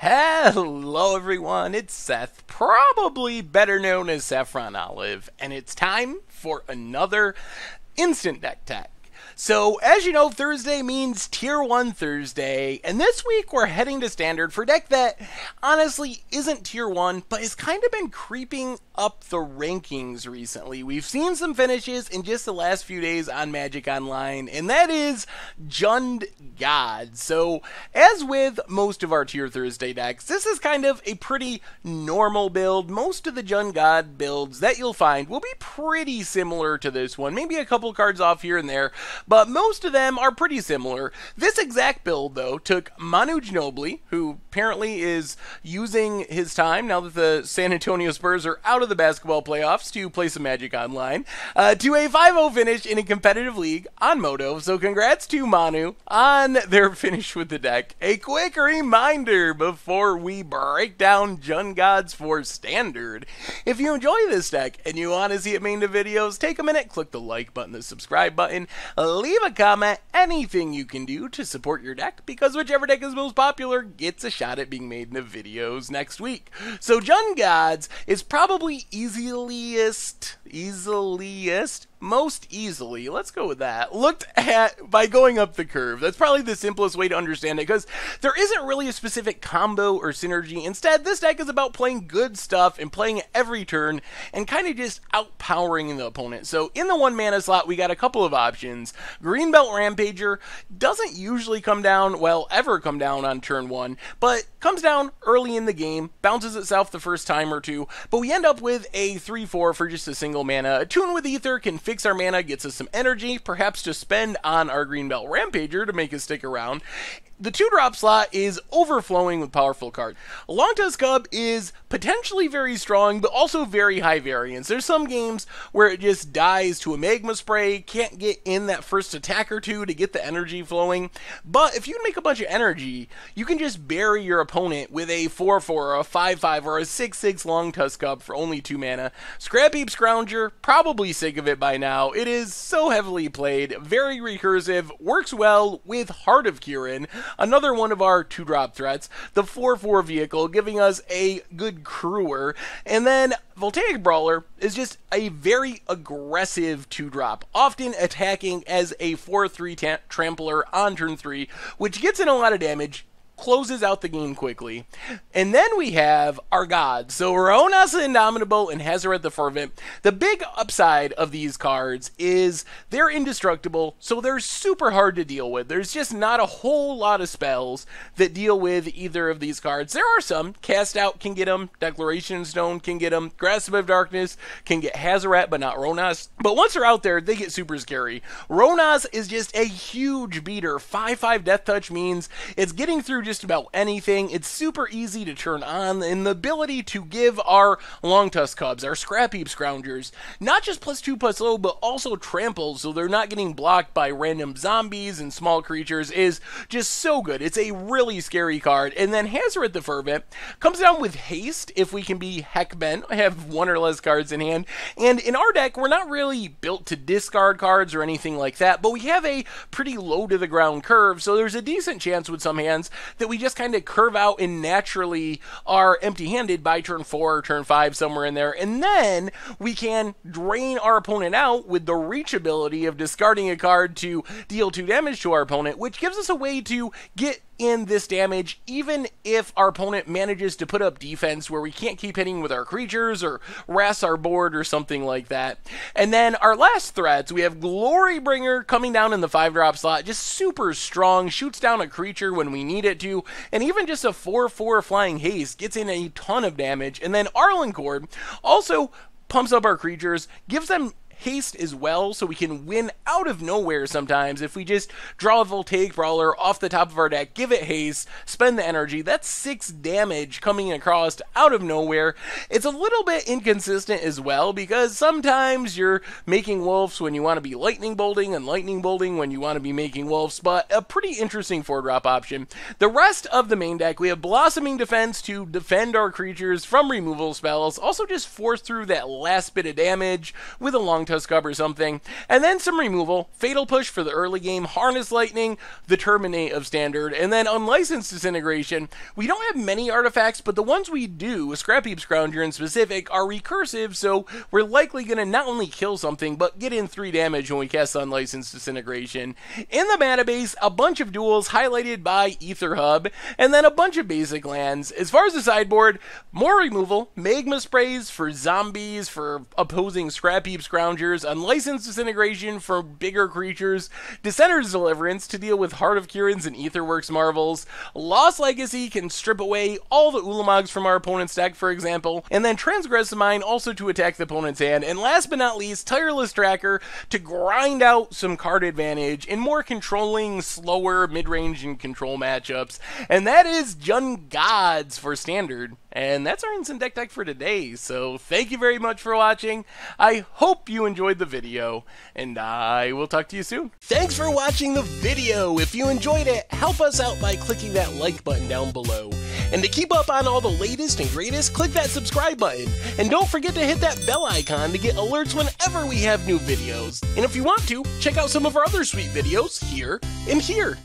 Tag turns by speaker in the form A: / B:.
A: Hello everyone, it's Seth, probably better known as Saffron Olive, and it's time for another Instant Deck Tech. So, as you know, Thursday means Tier 1 Thursday, and this week we're heading to Standard for a deck that honestly isn't Tier 1, but has kind of been creeping up the rankings recently. We've seen some finishes in just the last few days on Magic Online, and that is Jund God. So, as with most of our Tier Thursday decks, this is kind of a pretty normal build. Most of the Jund God builds that you'll find will be pretty similar to this one, maybe a couple cards off here and there, but most of them are pretty similar. This exact build, though, took Manu Ginobili, who apparently is using his time now that the San Antonio Spurs are out of the basketball playoffs to play some Magic Online, to a 5-0 finish in a competitive league on Moto. So congrats to Manu on their finish with the deck. A quick reminder before we break down Jund Gods for Standard. If you enjoy this deck and you want to see it made into videos, take a minute, click the like button, the subscribe button, leave a comment, anything you can do to support your deck, because whichever deck is most popular gets a shot at being made into videos next week. So Jund Gods is probably most easily, let's go with that, looked at by going up the curve. That's probably the simplest way to understand it, because there isn't really a specific combo or synergy. Instead, this deck is about playing good stuff and playing it every turn and kind of just outpowering the opponent. So in the 1 mana slot, we got a couple of options. Greenbelt Rampager doesn't usually come down, well, ever come down on turn 1, but comes down early in the game, bounces itself the first time or two, but we end up with a 3-4 for just a single mana. Attune with Ether can fix our mana, gets us some energy, perhaps to spend on our Greenbelt Rampager to make it stick around. The 2-drop slot is overflowing with powerful cards. Longtusk Cub is potentially very strong, but also very high variance. There's some games where it just dies to a Magma Spray, can't get in that first attack or two to get the energy flowing. But if you make a bunch of energy, you can just bury your opponent with a 4-4 or a 5-5 or a 6-6 Longtusk Cub for only 2 mana. Scrap Heap Scrounger, probably sick of it by now. It is so heavily played, very recursive, works well with Heart of Kirin, another one of our 2-drop threats, the 4-4 vehicle, giving us a good crewer. And then Voltaic Brawler is just a very aggressive 2-drop, often attacking as a 4-3 trampler on turn 3, which gets in a lot of damage, closes out the game quickly. And then we have our gods. So Rhonas the Indomitable and Hazoret the Fervent. The big upside of these cards is they're indestructible, so they're super hard to deal with. There's just not a whole lot of spells that deal with either of these cards. There are some. Cast Out can get them. Declaration Stone can get them. Grasp of Darkness can get Hazoret, but not Rhonas. But once they're out there, they get super scary. Rhonas is just a huge beater. 5-5 Death Touch means it's getting through just about anything. It's super easy to turn on, and the ability to give our Longtusk Cubs, our Scrap Heap Scroungers, not just +2/+0, but also tramples, so they're not getting blocked by random zombies and small creatures, is just so good. It's a really scary card. And then Hazoret the Fervent comes down with haste if we can be heck bent, have 1 or less cards in hand. And in our deck, we're not really built to discard cards or anything like that, but we have a pretty low to the ground curve, so there's a decent chance with some hands that we just kind of curve out and naturally are empty-handed by turn 4 or turn 5, somewhere in there. And then we can drain our opponent out with the reach ability of discarding a card to deal 2 damage to our opponent, which gives us a way to get in this damage even if our opponent manages to put up defense where we can't keep hitting with our creatures or ras our board or something like that. And then our last threats, we have Glorybringer coming down in the 5-drop slot, just super strong, shoots down a creature when we need it to, and even just a 4-4 flying haste gets in a ton of damage. And then Arlencord also pumps up our creatures, gives them haste as well, so we can win out of nowhere sometimes. If we just draw a Voltaic Brawler off the top of our deck, give it haste, spend the energy, that's 6 damage coming across out of nowhere. It's a little bit inconsistent as well, because sometimes you're making wolves when you want to be lightning bolting, and lightning bolting when you want to be making wolves, but a pretty interesting 4-drop option. The rest of the main deck, we have Blossoming Defense to defend our creatures from removal spells, also just force through that last bit of damage with a long Tuskub or something, and then some removal, Fatal Push for the early game, Harness Lightning, the Terminate of Standard, and then Unlicensed Disintegration. We don't have many artifacts, but the ones we do, Scrap Heap Scrounger in specific, are recursive, so we're likely going to not only kill something, but get in 3 damage when we cast Unlicensed Disintegration. In the mana base, a bunch of duels highlighted by Ether Hub, and then a bunch of basic lands. As far as the sideboard, more removal, Magma Sprays for zombies, for opposing Scrap Heap Scroungers, Unlicensed Disintegration for bigger creatures, Dissenter's Deliverance to deal with Heart of Kurans and Aetherworks Marvels, Lost Legacy can strip away all the Ulamogs from our opponent's deck, for example, and then Transgressive Mind also to attack the opponent's hand, and last but not least, Tireless Tracker to grind out some card advantage in more controlling, slower, mid-range, and control matchups. And that is Jund Gods for Standard. And that's our Instant Deck for today, so thank you very much for watching. I hope you enjoyed the video, and I will talk to you soon. Thanks for watching the video. If you enjoyed it, help us out by clicking that like button down below. And to keep up on all the latest and greatest, click that subscribe button. And don't forget to hit that bell icon to get alerts whenever we have new videos. And if you want to, check out some of our other sweet videos here and here.